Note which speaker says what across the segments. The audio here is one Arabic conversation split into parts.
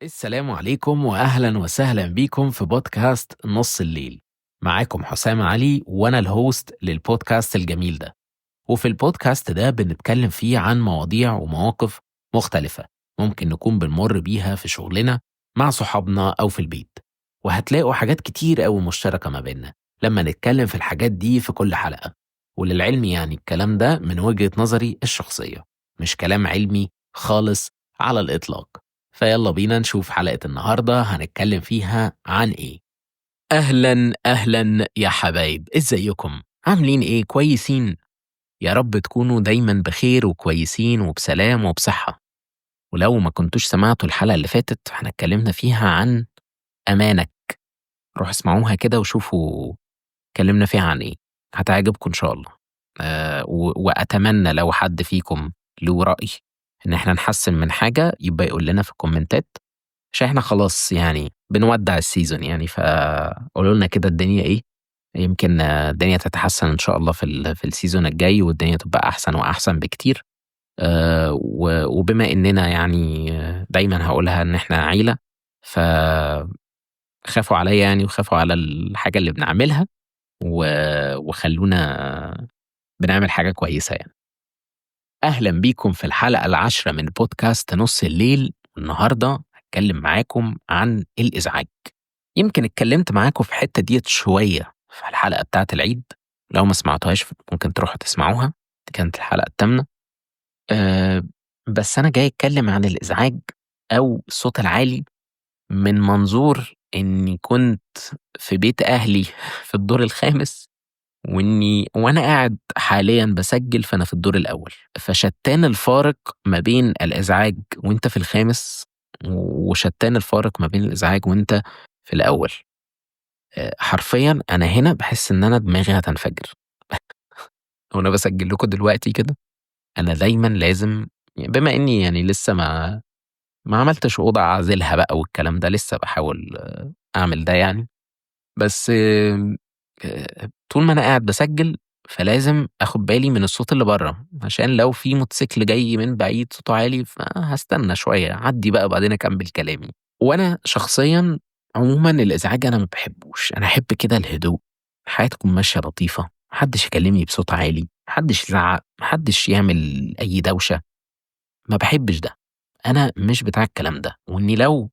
Speaker 1: السلام عليكم وأهلا وسهلا بيكم في بودكاست نص الليل. معاكم حسام علي وأنا الهوست للبودكاست الجميل ده. وفي البودكاست ده بنتكلم فيه عن مواضيع ومواقف مختلفة ممكن نكون بنمر بيها في شغلنا، مع صحابنا أو في البيت. وهتلاقوا حاجات كتير أوي مشتركة ما بيننا لما نتكلم في الحاجات دي في كل حلقة. وللعلم يعني الكلام ده من وجهة نظري الشخصية، مش كلام علمي خالص على الإطلاق. فيلا بينا نشوف حلقة النهاردة هنتكلم فيها عن إيه. أهلا أهلا يا حبايب، إزيكم؟ عاملين إيه؟ كويسين؟ يا رب تكونوا دايما بخير وكويسين وبسلام وبصحة. ولو ما كنتوش سمعتوا الحلقة اللي فاتت احنا اتكلمنا فيها عن أمانك، روح اسمعوها كده وشوفوا اتكلمنا فيها عن إيه، هتعجبكم إن شاء الله. وأتمنى لو حد فيكم له رأي إن احنا نحسن من حاجة يبقى يقول لنا في الكومنتات، عشان احنا خلاص يعني بنودع السيزون يعني، فقولوا لنا كده الدنيا ايه. يمكن الدنيا تتحسن ان شاء الله في السيزون الجاي، والدنيا تبقى احسن واحسن بكتير. وبما اننا يعني دايما هقولها ان احنا عيلة، فخافوا عليا يعني وخافوا على الحاجة اللي بنعملها، وخلونا بنعمل حاجة كويسة يعني. أهلا بيكم في الحلقة العاشرة من بودكاست نص الليل. النهاردة هتكلم معاكم عن الإزعاج. يمكن اتكلمت معاكم في الحتة ديت شوية في الحلقة بتاعة العيد، لو ما سمعتوهاش ممكن تروحوا تسمعوها، دي كانت الحلقة الثامنة. أه بس أنا جاي أتكلم عن الإزعاج أو الصوت العالي من منظور إني كنت في بيت أهلي في الدور الخامس، وأنا قاعد حاليًا باسجّل فأنا في الدور الأول، فشتّان الفارق ما بين الإزعاج وأنت في الخامس، وشتّان الفارق ما بين الإزعاج وأنت في الأول. حرفيًا أنا هنا باحس إن أنا دماغي هتنفجر. وأنا باسجّل لكم دلوقتي كده، أنا دايمًا لازم، بما إني يعني لسه ما عملتش أوضة أعزلها بقى والكلام ده، لسه باحاول أعمل ده يعني. بس طول ما أنا قاعد باسجّل، فلازم آخُد بالي من الصوت اللي برّه، عشان لو في موتوسيكل جاي من بعيد صوته عالي، فهاستنى شوية، أعدّي بقى وبعدين أكمّل كلامي. وأنا شخصيًا عمومًا الإزعاج أنا ما باحبّوش، أنا أحب كده الهدوء، الحياة تكون ماشية لطيفة، ما حدّش يكلّمني بصوت عالي، ما حدّش يزعّق، ما حدّش يعمل أي دوشة، ما باحبّش ده. أنا مش بتاع الكلام ده، وإني لو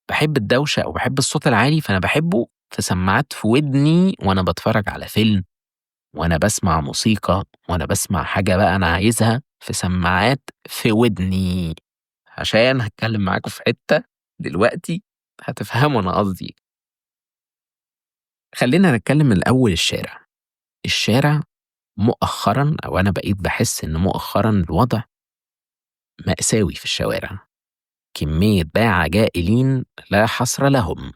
Speaker 1: باحب الدوشة أو باحب الصوت العالي، فأنا باحبه في سماعات في ودني وأنا باتفرّج على فيلم، وأنا باسمع موسيقى، وأنا باسمع حاجة بقى أنا عايزها في سماعات في ودني، عشان هاتكلّم معاكم في حتّة دلوقتي هتفهموا أنا قصدي إيه. خلّينا نتكلّم من أول الشارع. الشارع مؤخرًا، أو أنا بقيت باحس إن مؤخرًا الوضع مأساوي في الشوارع، كمية باعة جائلين لا حصر لهم.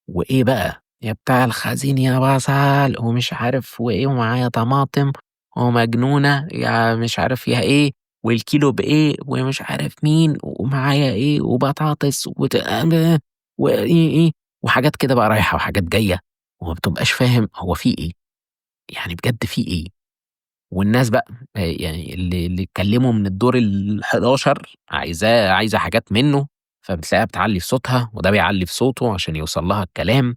Speaker 1: وإيه بقى، يا بتاع الخزين يا بصل ومش عارف وإيه، ومعايا طماطم ومجنونة يا مش عارف يا إيه، والكيلو بإيه ومش عارف مين، ومعايا إيه وبطاطس وإيه إيه، وحاجات كده بقى رايحة وحاجات جاية، وما بتبقاش فاهم هو في إيه، يعني بجد في إيه. والناس بقى يعني اللي اتكلموا من الدور ال11 عايزة حاجات منه، فبتلاقيها بتعلّي في صوتها وده بيعلّي في صوته عشان يوصل لها الكلام.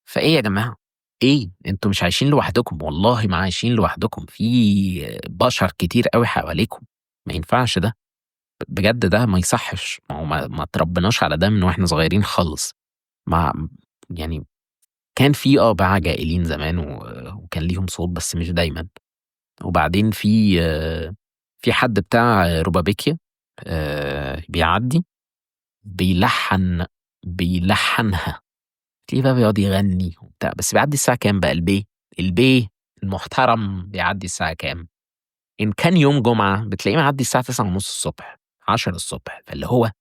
Speaker 1: فإيه يا جماعة، إيه؟ أنتم مش عايشين لوحدكم، والله ما عايشين لوحدكم، في بشر كتير أوي حواليكم، ما ينفعش ده، بجد ده ما يصحّش، ما هو ما اتربيناش على ده من وإحنا صغيرين خالص. مع يعني كان في باعة جائلين زمان وكان ليهم صوت بس مش دايمًا. وبعدين في حد بتاع رُبابيكيا بيعدّي بيلحّن بيلحّنها. تلاقيه بقى بيقعد يغني وبتاع، بس بيعدّي الساعة كام بقى البيه المحترم بيعدّي الساعة كام؟ إن كان يوم جمعة بتلاقيه معدّي الساعة 09:30 10:00، فاللي هو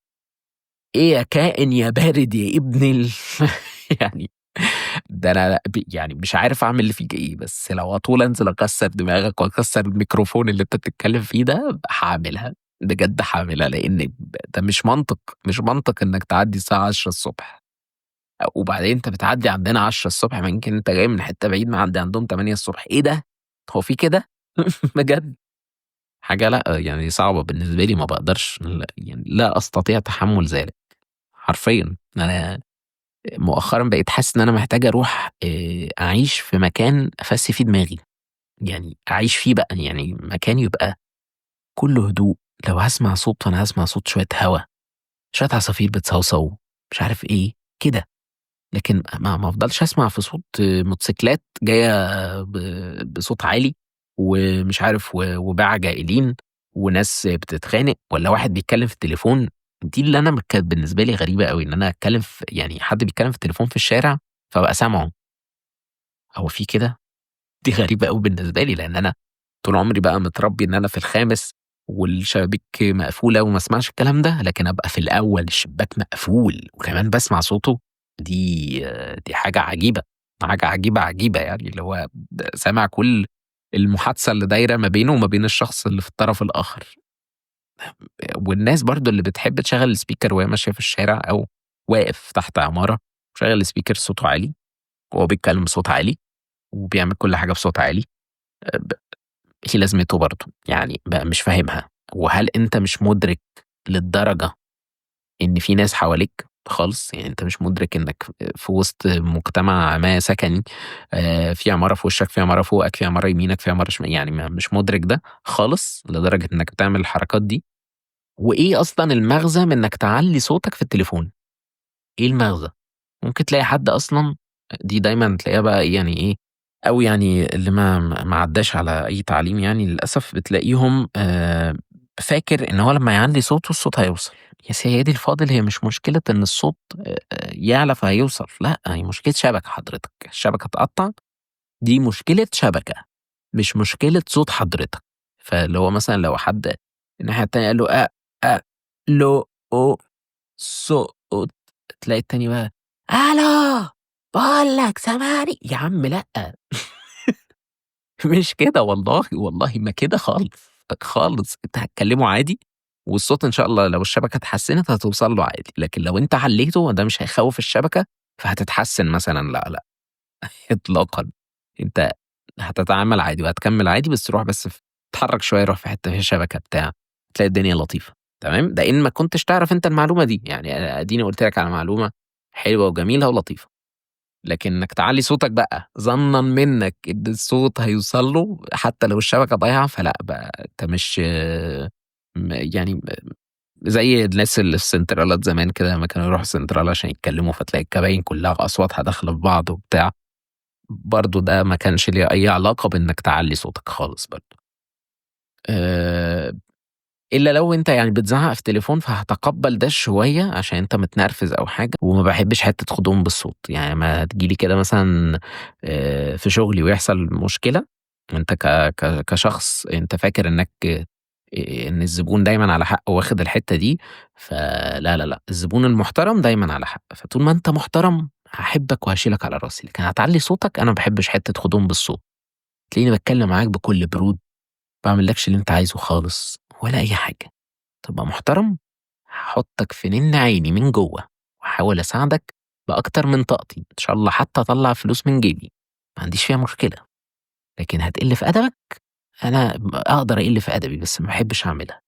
Speaker 1: إيه يا كائن يا بارد يا ابن يعني ده أنا يعني مش عارف أعمل فيك إيه، بس لو أطول أنزل أكسّر دماغك وأكسّر الميكروفون اللي أنت بتتكلم فيه ده هاعملها، بجد هاعملها، لإن ده مش منطق، مش منطق إنك تعدّي الساعة 10:00. وبعدين أنت بتعدّي عندنا 10:00، ما يمكن أنت جاي من حتّة بعيد معدّي عندهم 8:00. إيه ده! هو في كده! بجد حاجة لأ، يعني صعبة بالنسبة لي، ما باقدرش يعني لا أستطيع تحمُّل ذلك. حرفيًا. أنا مؤخرًا بقيت حاسس إن أنا محتاج أروح أعيش في مكان أفسّي فيه دماغي، يعني أعيش فيه بقى، يعني مكان يبقى كُلّه هدوء، لو هاسمع صوت فأنا هاسمع صوت شوية هوا، شوية عصافير بتصَوصَو، مش عارف إيه، كده. لكن ما أفضلش أسمع في صوت موتوسيكلات جاية بصوت عالي، ومش عارف وباعة جائلين، وناس بتتخانق، والّا واحد بيتكلم في التليفون. دي اللي أنا كانت بالنسبة لي غريبة أوي، إن أنا أتكلم يعني حد بيتكلم في التليفون في الشارع فابقى سامعه. هو في كده؟ دي غريبة أوي بالنسبة لي، لإن أنا طول عمري بقى متربي إن أنا في الخامس والشبابيك مقفولة وما اسمعش الكلام ده، لكن أبقى في الأول الشباك مقفول وكمان باسمع صوته. دي دي حاجة عجيبة، حاجة عجيبة، عجيبة يعني، اللي هو سامع كل المحادثة اللي دايرة ما بينه وما بين الشخص اللي في الطرف الآخر. والناس برضه اللي بتحب تشغّل السبيكر وهي ماشية في الشارع أو واقف تحت عمارة ومشغّل السبيكر صوته عالي وهو بيتكلم بصوت عالي وبيعمل كل حاجة بصوت عالي. ب إيه لازمته برضه؟ يعني مش فاهمها. وهل أنت مش مُدرك للدرجة إن في ناس حواليك خالص؟ يعني أنت مش مُدرك إنك في وسط مجتمع ما سكني، في عمارة في وشّك، في عمارة فوقك، في عمارة يمينك، في عمارة يعني مش مُدرك ده خالص لدرجة إنك بتعمل الحركات دي؟ وإيه أصلًا المغزى من إنك تعلّي صوتك في التليفون؟ إيه المغزى؟ ممكن تلاقي حد أصلًا، دي دايمًا تلاقيها بقى إيه يعني إيه، أو يعني اللي ما عدّاش على أي تعليم يعني للأسف، بتلاقيهم فاكر إن هو لمّا يعلّي صوته الصوت هيوصل. يا سيدي الفاضل، هي مش مشكلة إن الصوت يعلى فهيوصل، لأ، هي مشكلة شبكة حضرتك، الشبكة تقطّع، دي مشكلة شبكة، مش مشكلة صوت حضرتك. فاللي هو مثلًا لو حد الناحية التانية قال له أ لو أو صوت، تلاقي التاني بقى ألو، باقول لك سامعني؟ يا عم لأ. مش كده والله، والله ما كده خالص، خالص. أنت هتكلمه عادي والصوت إن شاء الله لو الشبكة اتحسنت هتوصل له عادي، لكن لو أنت علّيته ده مش هيخوّف الشبكة فهتتحسن مثلًا، لأ، لأ. إطلاقًا. أنت هتتعامل عادي وهتكمّل عادي، بس روح بس اتحرّك شوية، روح في حتّة فيها شبكة بتاع، تلاقي الدنيا لطيفة. تمام. ده إن ما كنتش تعرف أنت المعلومة دي، يعني أديني قُلت لك على معلومة حلوة وجميلة ولطيفة. لكن إنك تعلّي صوتك بقى ظنًا منّك إن الصوت هيوصل له حتى لو الشبكة ضايعة، فلأ بقى أنت مش يعني زي الناس اللي في سنترالات زمان كده لمّا كانوا يروحوا سنترال عشان يتكلموا، فتلاقي الكباين كلّها أصواتها داخلة في بعض وبتاع. برضه ده ما كانش ليه أي علاقة بإنك تعلّي صوتك خالص برضه. آآ إلا لو أنت يعني بتزعّق في التليفون فهاتقبّل ده شوية عشان أنت متنرفز أو حاجة، وما باحبش حتّة خُدوم بالصوت. يعني أمّا تيجي لي كده مثلًا في شغلي ويحصل مشكلة، وأنت كشخص أنت فاكر إنّك إن الزبون دايمًا على حق واخد الحتّة دي، فلا، لا، لأ، الزبون المحترم دايمًا على حق، فطول ما أنت محترم هاحبك وهاشيلك على راسي، لكن هتعلّي صوتك أنا ما باحبش حتّة خُدوم بالصوت. تلاقيني باتكلّم معاك بكل برود، ما باعملكش اللي أنت عايزه خالص ولا أي حاجة. تبقى محترم، هاحطك في نِن عيني من جوّه، واحاول أساعدك بأكتر من طاقتي، إن شاء الله حتى أطلّع فلوس من جيبي، ما عنديش فيها مشكلة. لكن هتقِل في أدبك، أنا أقدر أقِل في أدبي بس ما باحبش أعملها.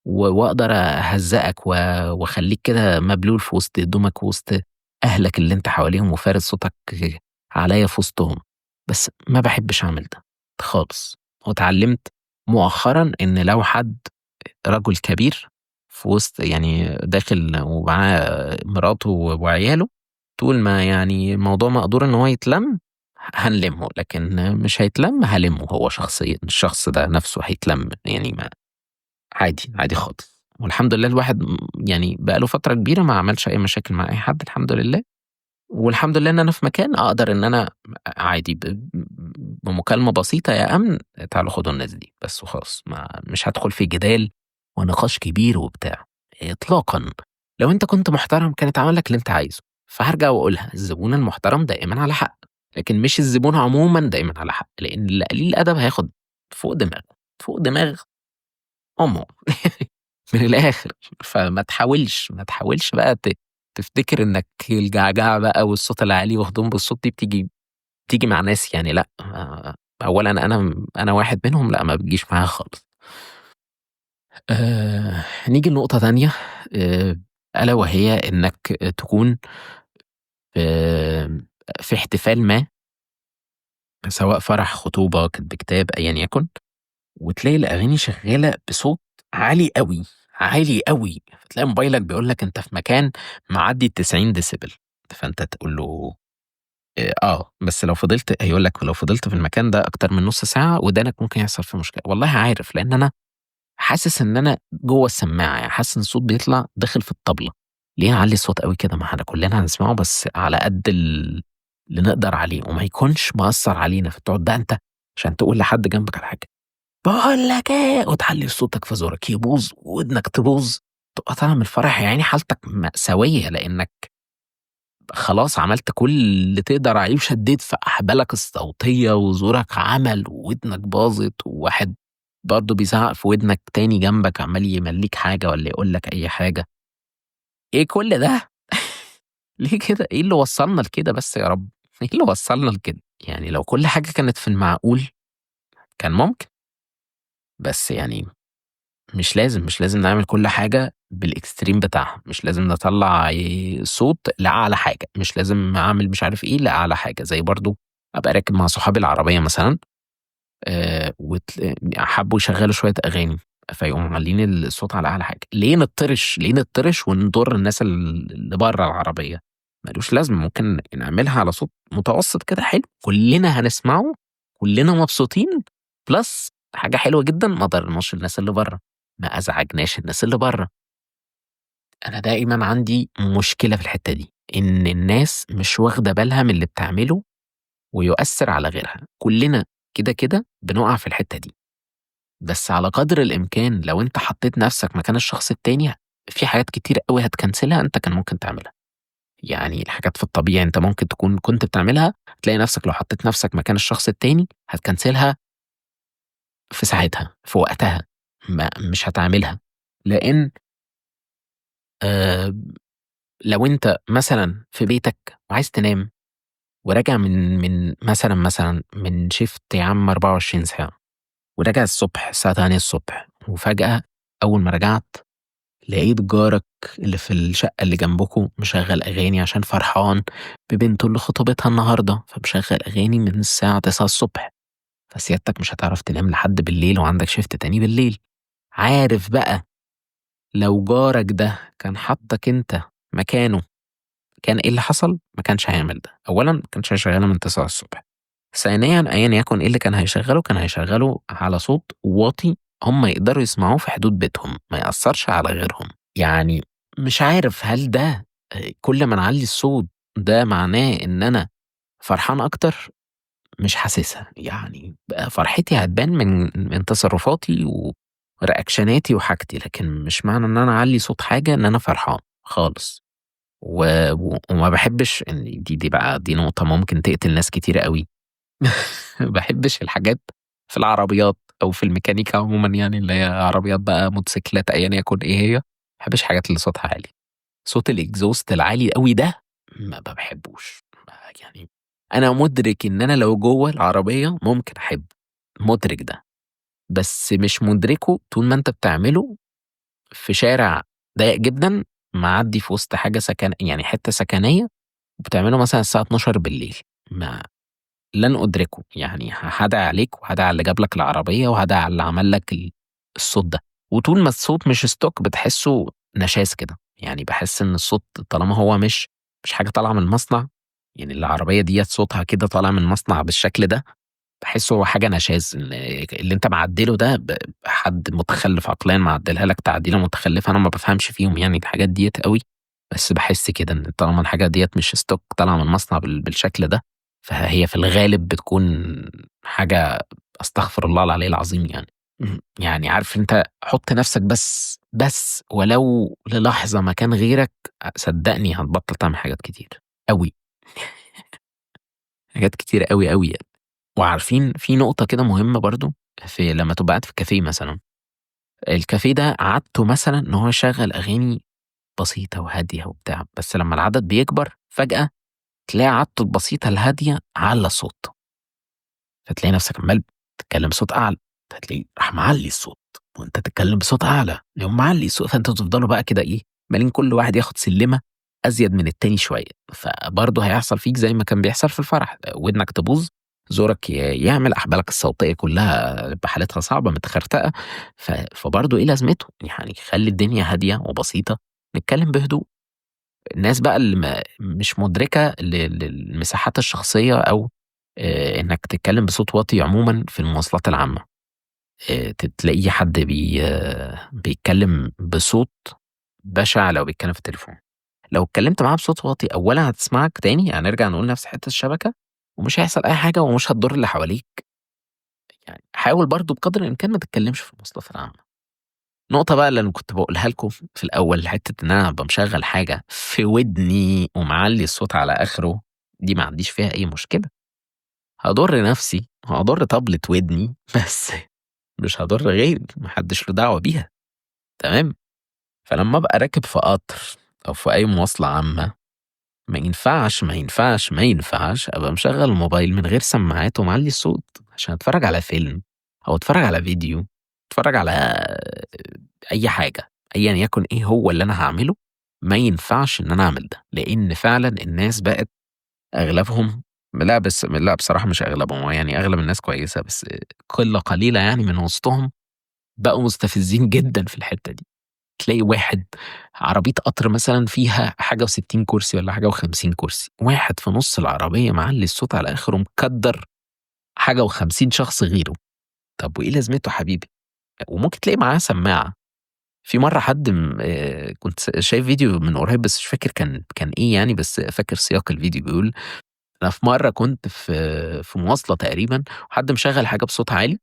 Speaker 1: وأقدر أهزّقك واخلّيك كده مبلول في وسط هدومك ووسط أهلك اللي أنت حواليهم وفارد صوتك عليّا في وسطهم، بس ما باحبش أعمل ده خالص. واتعلّمت مؤخرًا إن لو حد رجل كبير في وسط يعني داخل ومعاه مراته وعياله، طول ما يعني الموضوع مقدور إن هو يتلَم، هنلِمّه، لكن مش هيتلَم هالِمّه هو شخصيًا، الشخص ده نَفْسه هيتلَم، يعني ما عادي، عادي خالص. والحمد لله الواحد يعني بقى له فترة كبيرة ما عملش أي مشاكل مع أي حد الحمد لله. والحمد لله إن أنا في مكان أقدر إن أنا عادي بمكالمة بسيطة يا أمن تعالوا خدوا الناس دي، بس وخلاص. مش هادخل في جدال ونقاش كبير وبتاع، إطلاقًا. لو أنت كنت محترم كان اتعمل لك اللي أنت عايزه. فهارجع وأقولها، الزبون المحترم دائمًا على حق، لكن مش الزبون عمومًا دايمًا على حق، لإن اللي قليل الأدب هياخد فوق دماغه، فوق دماغ أمه. من الآخر. فما تحاولش، ما تحاولش بقى تفتكر إنك الجعجعة بقى والصوت العالي وهدوم بالصوت دي بتيجي مع ناس يعني لأ. أولًا أنا واحد منهم، لأ ما بتجيش معايا خالص. نيجي لنقطة تانية. آآ ألا وهي إنك تكون في احتفال ما، سواء فرح، خطوبة، كتب كتاب، أيًا يكن، وتلاقي الأغاني شغالة بصوت عالي أوي، عالي أوي، فتلاقي موبايلك بيقول لك أنت في مكان معدّي ال90 ديسيبل، فأنت تقول له بس لو فضلت، هيقول لك لو فضلت في المكان ده أكتر من نُص ساعة ودانك ممكن يحصل فيها مشكلة، والله عارف، لإن أنا حاسس إن أنا جوّه السماعة، يعني حاسس إن الصوت بيطلع داخل في الطبلة. ليه نعلّي الصوت أوي كده؟ ما إحنا كلنا هنسمعه بس على قد اللي نقدر عليه، وما يكونش مأثّر علينا، فتقعد بقى أنت عشان تقول لحد جنبك على حاجة، باقول لك إيه، وتعلّي صوتك فزورك يبوظ وودنك تبوظ، تبقى طالع من الفرح يا عيني حالتك مأساوية، لإنك خلاص عملت كل اللي تقدر عليه وشدّيت في أحبالك الصوتية وزورك عمل وودنك باظت، وواحد برضه بيزعّق في ودنك تاني جنبك عمّال يملّيك حاجة والّا يقول لك أي حاجة. إيه كل ده؟ ليه كده؟ إيه اللي وصّلنا لكده بس يا رب؟ إيه اللي وصّلنا لكده؟ يعني لو كل حاجة كانت في المعقول كان ممكن، بس يعني مش لازم نعمل كل حاجة بالextreme بتاعها، مش لازم نطلّع صوت لأعلى حاجة، مش لازم أعمل مش عارف إيه لأعلى حاجة، زي برضه أبقى راكب مع صحابي العربية مثلًا، حبّوا يشغّلوا شوية أغاني، فيقوموا معلّيين الصوت على أعلى حاجة، ليه نطّرش ونضُر الناس اللي برّه العربية؟ ما لوش لازمة، ممكن نعملها على صوت متوسط كده حلو، كُلّنا هنسمعه، كُلّنا مبسوطين plus حاجة حلوة جدًا، ما ضرّناش الناس اللي برّه، ما أزعجناش الناس اللي برّه. أنا دايمًا عندي مشكلة في الحتّة دي، إن الناس مش واخدة بالها من اللي بتعمله ويؤثّر على غيرها، كُلّنا كده بنُقع في الحتّة دي. بس على قدر الإمكان لو أنت حطيت نفسك مكان الشخص التاني، في حاجات كتير أوي هتكنسلها أنت كان ممكن تعملها، يعني الحاجات في الطبيعي أنت ممكن تكون كنت بتعملها، هتلاقي نفسك لو حطيت نفسك مكان الشخص التاني هتكنسلها في ساعتها، في وقتها، مش هتعملها، لإن آآ لو أنت مثلًا في بيتك وعايز تنام وراجع من مثلًا من shift يا عم 24 ساعة، وراجع الصبح الساعة 8:00 وفجأة أول ما رجعت لقيت جارك اللي في الشقة اللي جنبكم مشغّل أغاني عشان فرحان ببنته اللي خطوبتها النهارده، فمشغّل أغاني من الساعة 9:00 فسيادتك مش هتعرف تنام لحد بالليل وعندك shift تاني بالليل. عارف بقى لو جارك ده كان حطّك أنت مكانه، كان إيه اللي حصل؟ ما كانش هيعمل ده. أولًا ما كانش هيشغّلها من 9:00 ثانيًا أيًا يكن إيه اللي كان هيشغّله، كان هيشغّله على صوت واطي هم يقدروا يسمعوه في حدود بيتهم، ما يأثّرش على غيرهم. يعني مش عارف هل ده كل ما نعلّي الصوت ده معناه إن أنا فرحان أكتر؟ مش حاسسها، يعني بقى فرحتي هتبان من تصرفاتي وريأكشناتي وحاجتي، لكن مش معنى إن أنا أعلّي صوت حاجة إن أنا فرحان خالص، وما باحبش إن دي نقطة ممكن تقتل ناس كتيرة أوي، ما باحبش الحاجات في العربيات أو في الميكانيكا عمومًا يعني اللي هي عربيات بقى، موتوسيكلات، أيًا يكن إيه هي، ما باحبش الحاجات اللي صوتها عالي. صوت الexhaust العالي أوي ده ما باحبوش، يعني أنا مُدرك إن أنا لو جوّه العربية ممكن أحبه، مُدرك ده، بس مش مُدركه طول ما أنت بتعمله في شارع ضيّق جدًا، معدّي في وسط حاجة يعني حتّة سكنية، وبتعمله مثلًا الساعة 00:00 ما لن أدركه، يعني هادعي عليك وهادعي على اللي جاب لك العربية وهادعي على اللي عمل لك الصوت ده، وطول ما الصوت مش stock بتحسّه نشاز كده، يعني باحس إن الصوت طالما هو مش حاجة طالعة من المصنع، يعني العربية ديّة صوتها كده طالع من المصنع بالشكل ده، باحسّه هو حاجة نشاز، اللي أنت معدّله ده حد متخلّف عقليًا معدّلها لك تعديلة متخلّفة، أنا ما بافهمش فيهم يعني الحاجات ديّة أوي، بس باحس كده إن طالما الحاجة ديّة مش stock طالعة من المصنع بالشكل ده، فهي في الغالب بتكون حاجة أستغفر الله العلي العظيم يعني. يعني عارف أنت حُط نَفْسك بس ولو للحظة مكان غيرك، صدّقني هتبطّل تعمل حاجات كتير أوي، حاجات كتيرة أوي يعني. وعارفين في نقطة كده مهمة برضه، لمّا تبقى قاعد في كافيه مثلًا، الكافيه ده عادته مثلًا إن هو يشغّل أغاني بسيطة وهادية وبتاع، بس لمّا العدد بيكبر فجأة تلاقي عادته البسيطة الهادية عَلّى الصوت، فتلاقي نَفْسك عمّال تتكلّم بصوت أعلى، فتلاقيه راح معلّي الصوت، وأنت تتكلّم بصوت أعلى، يقوم معلّي الصوت، فأنتم تفضلوا بقى كده إيه، عمّالين كل واحد ياخد سلِّمة أزيد من التاني شوية، فبرضه هيحصل فيك زي ما كان بيحصل في الفرح، ودنك تبوظ، زورك يعمل، أحبالك الصوتية كلّها بحالتها صعبة متخرتقة، فبرضه إيه لازمته؟ يعني خلّي الدنيا هادية وبسيطة، نتكلّم بهدوء. الناس بقى اللي مش مُدركة للمساحات الشخصية أو إنّك تتكلّم بصوت واطي عمومًا في المواصلات العامة، تلاقي حد بيتكلّم بصوت بشع لو بيتكلّم في التليفون. لو اتكلمت معاه بصوت واطي أولًا هتسمعك، تاني هنرجع نقول نفس حتّة الشبكة، ومش هيحصل أي حاجة ومش هتضر اللي حواليك، يعني حاول برضه بقدر الإمكان ما تتكلمش في المواصلات العامة. النقطة بقى اللي أنا كنت باقولها لكم في الأول، حتّة إن أنا أبقى مشغّل حاجة في ودني ومعلّي الصوت على آخره، دي ما عنديش فيها أي مشكلة، هاضر نفسي، هاضر طبلة ودني بس مش هاضر غيري، ما حدش له دعوة بيها، تمام؟ فلمّا أبقى راكب في قطر أو في أي مواصلة عامة ما ينفعش، ما ينفعش، ما ينفعش أبقى مشغّل الموبايل من غير سماعات ومعلّي الصوت، عشان أتفرّج على فيلم أو أتفرّج على فيديو، أتفرّج على أي حاجة، أيًا يكن إيه هو اللي أنا هاعمله، ما ينفعش إن أنا أعمل ده، لإن فعلًا الناس بقت أغلبهم، لأ بصراحة مش أغلبهم، هو يعني أغلب الناس كويسة، بس قِلّة قليلة يعني من وسطهم بقوا مستفزين جدًا في الحتّة دي. تلاقي واحد عربية قطر مثلًا فيها حاجة و60 كرسي والّا حاجة و50 كرسي، واحد في نُص العربية معلّي الصوت على آخره مكدّر حاجة و50 شخص غيره، طب وإيه لازمته حبيبي؟ وممكن تلاقي معاه سماعة. في مرّة حد كنت شايف فيديو من قريب بس مش فاكر كان إيه يعني، بس فاكر سياق الفيديو بيقول أنا في مرّة كنت في مواصلة تقريبًا وحد مشغّل حاجة بصوت عالي،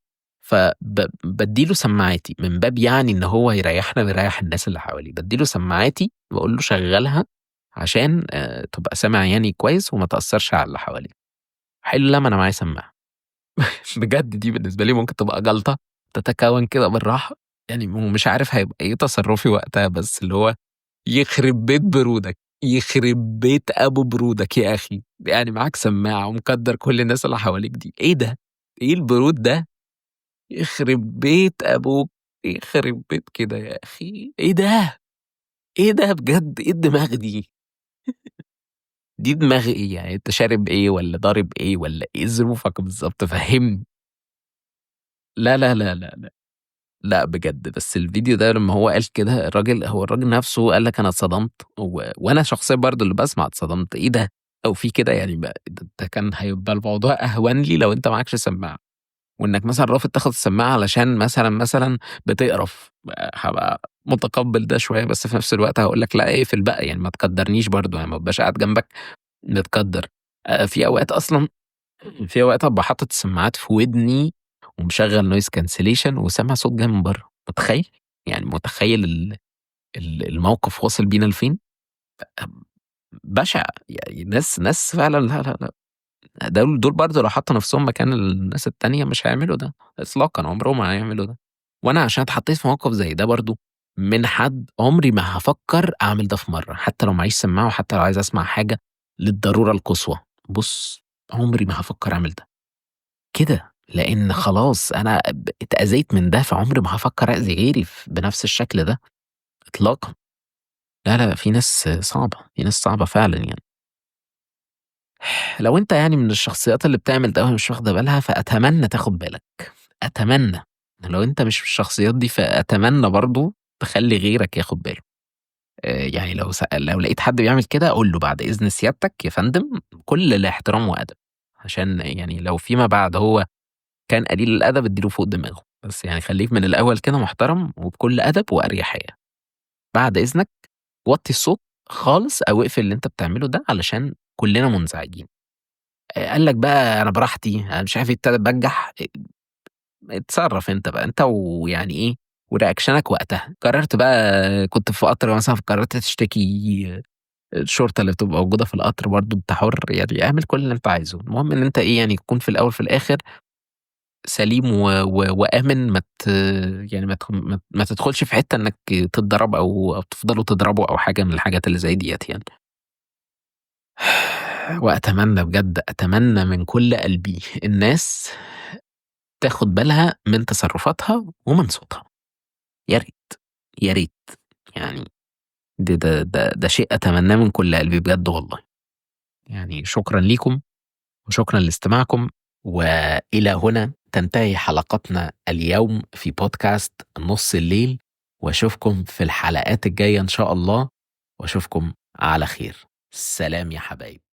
Speaker 1: بادّي له سماعاتي من باب يعني إن هو يريّحنا ويريّح الناس اللي حواليه، بادّي له سماعاتي باقول له شغّلها عشان تبقى سامع يعني كويس وما تأثّرش على اللي حواليك، حلو لا ما أنا معايا سماعة. بجد دي بالنسبة لي ممكن تبقى جلطة تتكوّن كده بالراحة، يعني ومش عارف هيبقى إيه تصرُّفي وقتها، بس اللي هو يخرب بيت برودك، يخرب بيت أبو برودك يا أخي، يعني معاك سماعة ومكدّر كل الناس اللي حواليك دي، إيه ده؟ إيه البرود ده؟ يخرب بيت أبوك، يخرب بيت كده يا أخي، إيه ده؟ إيه ده بجد؟ إيه الدماغ دي؟ دي دماغ إيه؟ يعني أنت شارب إيه والّا ضارب إيه والّا إيه ظروفك بالضبط فهّمني؟ لا، لا، لا، لا، لأ، لأ بجد، بس الفيديو ده لمّا هو قال كده الراجل نَفْسه قال لك أنا اتصدمت وأنا شخصيًا برضه اللي باسمع اتصدمت، إيه ده؟ هو في كده يعني ده كان هيبقى الموضوع أهون لي لو أنت معاكش سماعة، وإنك مثلًا رافض تاخد السماعة علشان مثلًا بتقرف، هابقى متقبّل ده شوية، بس في نَفْس الوقت هاقول لك لأ اقفل بقى يعني ما تكدّرنيش برضه، يعني ما ابقاش قاعد جنبك متكدّر. في أوقات أصلًا في أوقات أبقى حاطط السماعات في ودني ومشغّل noise cancellation وسامع صوت جاي من برّه، متخيّل؟ يعني متخيّل الموقف واصل بينا لفين؟ بشع، يعني ناس فعلًا لا، لا، لأ، دول برضه لو حطّوا نَفْسهم مكان الناس التانية مش هيعملوا ده إطلاقًا، عمرهم ما هيعملوا ده. وأنا عشان اتحطّيت في موقف زي ده برضه من حد، عمري ما هافكّر أعمل ده في مرّة، حتى لو معييش سماعة وحتى لو عايز أسمع حاجة للضرورة القصوى، بُص عمري ما هافكّر أعمل ده. كده، لإن خلاص أنا اتأذيت من ده، فعمري ما هافكّر أأذي غيري بنفس الشكل ده إطلاقًا. لا، لا، في ناس صعبة، في ناس صعبة فعلًا يعني. لو أنت يعني من الشخصيات اللي بتعمل ده وهي مش واخدة بالها، فأتمنى تاخد بالك، أتمنى. لو أنت مش من الشخصيات دي، فأتمنى برضه تخلّي غيرك ياخد باله. يعني لو لقيت حد بيعمل كده قُل له بعد إذن سيادتك يا فندم بكل الاحترام وأدب، عشان يعني لو فيما بعد هو كان قليل الأدب ادّي له فوق دماغه، بس يعني خلّيك من الأول كده محترم وبكل أدب وأريحية، بعد إذنك وطّي الصوت خالص أو اقفل اللي أنت بتعمله ده علشان كلّنا منزعجين. قال لك بقى أنا براحتي، أنا مش عارف إيه، ابتدى تبجح، اتصرّف أنت بقى، أنت ويعني إيه، وريأكشنك وقتها. قررت بقى كنت في قطر مثلًا فقررت تشتكي الشرطة اللي بتبقى موجودة في القطر برضه أنت حُر، يعني اعمل كل اللي أنت عايزه، المهم إن أنت إيه، يعني تكون في الأول وفي الآخر سليم وآمن، يعني ما تدخلش في حتّة إنّك تتضرب أو تفضلوا تضربوا أو حاجة من الحاجات اللي زي ديّة يعني. وأتمنى بجد، أتمنى من كل قلبي الناس تاخد بالها من تصرفاتها ومن صوتها، يا ريت، يا ريت يعني ده شيء أتمناه من كل قلبي بجد والله. يعني شكرًا ليكم، وشكرًا لاستماعكم، وإلى هنا تنتهي حلقتنا اليوم في بودكاست نُص الليل، وأشوفكم في الحلقات الجاية إن شاء الله، وأشوفكم على خير. سلام يا حبايبي.